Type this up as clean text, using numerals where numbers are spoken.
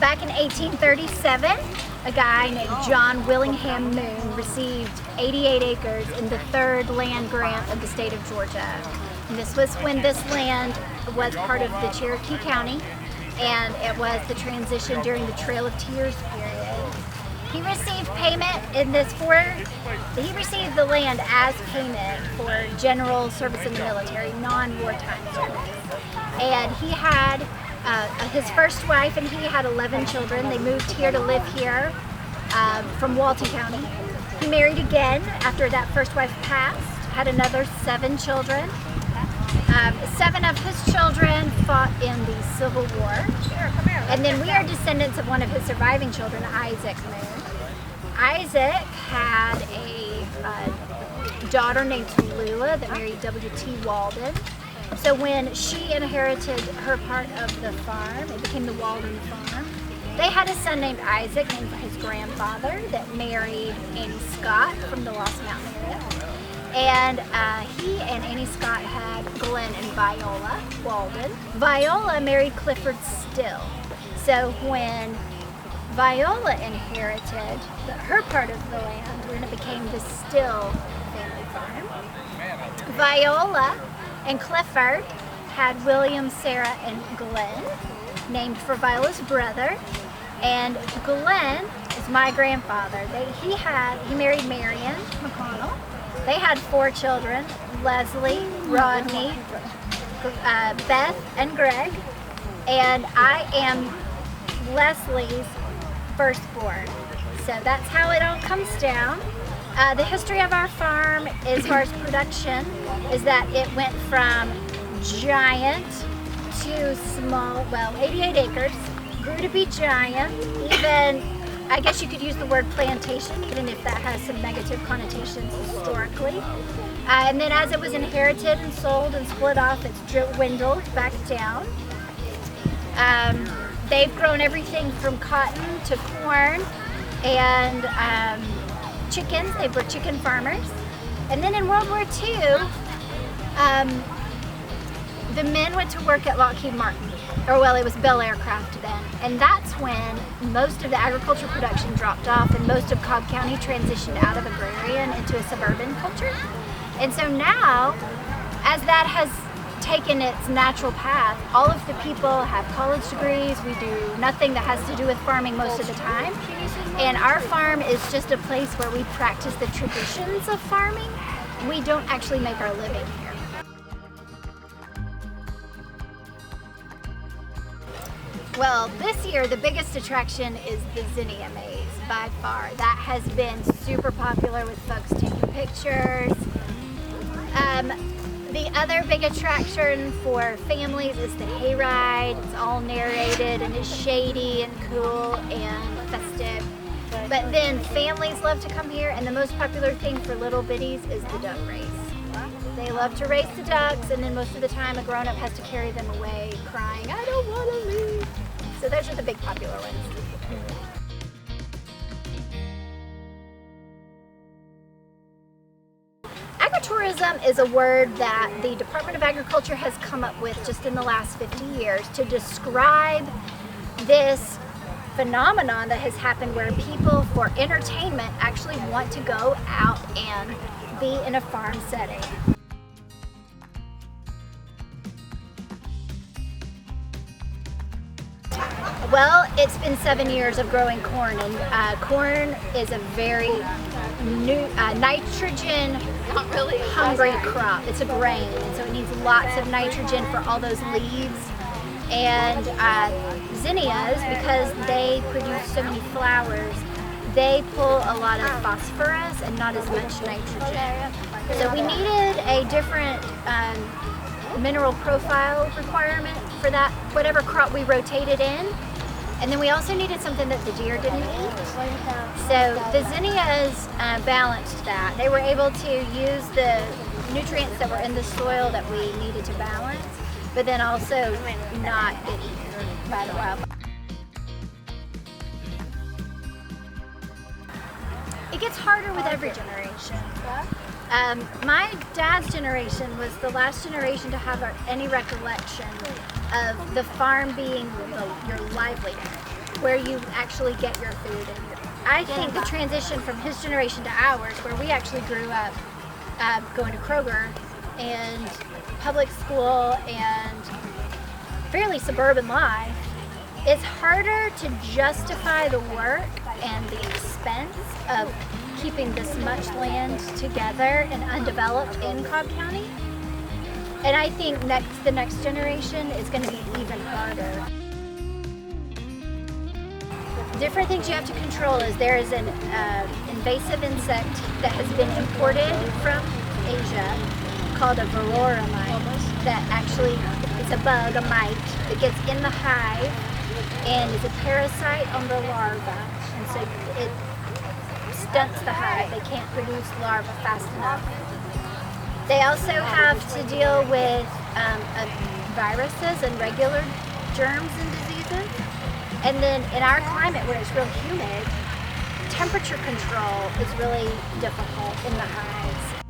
back in 1837, a guy named John Willingham Moon received 88 acres in the third land grant of the state of Georgia. And this was when this land was part of the Cherokee County, and it was the transition during the Trail of Tears period. He received payment in this he received the land as payment for general service in the military, non-wartime service. And he had his first wife, and he had 11 children. They moved here to live here from Walton County. He married again after that first wife passed, had another 7 children. 7 of his children fought in the Civil War. And then we are descendants of one of his surviving children, Isaac Moon. Isaac had a daughter named Tallulah that married W.T. Walden. So when she inherited her part of the farm, it became the Walden farm. They had a son named Isaac, named for his grandfather, that married Annie Scott from the Lost Mountain area. And he and Annie Scott had Glenn and Viola Walden. Viola married Clifford Still. So when Viola inherited her part of the land, then it became the Still family farm. Viola and Clifford had William, Sarah, and Glenn, named for Viola's brother. And Glenn is my grandfather. He married Marion McConnell. They had 4 children, Leslie, Rodney, Beth, and Greg. And I am Leslie's firstborn. So that's how it all comes down. The history of our farm, as far as production, is that it went from giant to small, 88 acres, grew to be giant, even, I guess you could use the word plantation, even if that has some negative connotations historically. And then as it was inherited and sold and split off, it's dwindled back down. They've grown everything from cotton to corn and chickens. They were chicken farmers. And then in World War II, the men went to work at Lockheed Martin, it was Bell Aircraft then. And that's when most of the agriculture production dropped off and most of Cobb County transitioned out of agrarian into a suburban culture. And so now, as that has taken its natural path, all of the people have college degrees. We do nothing that has to do with farming most of the time. And our farm is just a place where we practice the traditions of farming. We don't actually make our living here. Well, this year the biggest attraction is the zinnia maze by far. That has been super popular with folks taking pictures. The other big attraction for families is the hayride. It's all narrated and it's shady and cool and festive. But then families love to come here, and the most popular thing for little bitties is the duck race. They love to race the ducks, and then most of the time a grown-up has to carry them away crying, "I don't want to leave." So those are the big popular ones. Agrotourism is a word that the Department of Agriculture has come up with just in the last 50 years to describe this phenomenon that has happened where people for entertainment actually want to go out and be in a farm setting. Well, it's been 7 years of growing corn, and corn is a very nitrogen hungry crop. It's a grain, and so it needs lots of nitrogen for all those leaves. And zinnias, because they produce so many flowers, they pull a lot of phosphorus and not as much nitrogen. So we needed a different mineral profile requirement for that, whatever crop we rotated in. And then we also needed something that the deer didn't eat. So the zinnias balanced that. They were able to use the nutrients that were in the soil that we needed to balance, but then also not get eaten by the wildlife. It gets harder with every generation. My dad's generation was the last generation to have any recollection of the farm being your livelihood. where you actually get your food. And I think the transition from his generation to ours, where we actually grew up going to Kroger and public school and fairly suburban life, it's harder to justify the work and the expense of keeping this much land together and undeveloped in Cobb County. And I think the next generation is going to be even harder. Different things you have to control is there is an invasive insect that has been imported from Asia called a varroa mite that actually, it's a bug, a mite, that gets in the hive and is a parasite on the larva. And so it stunts the hive. They can't produce larvae fast enough. They also have to deal with viruses and regular germs and diseases. And then in our climate where it's real humid, temperature control is really difficult in the hives.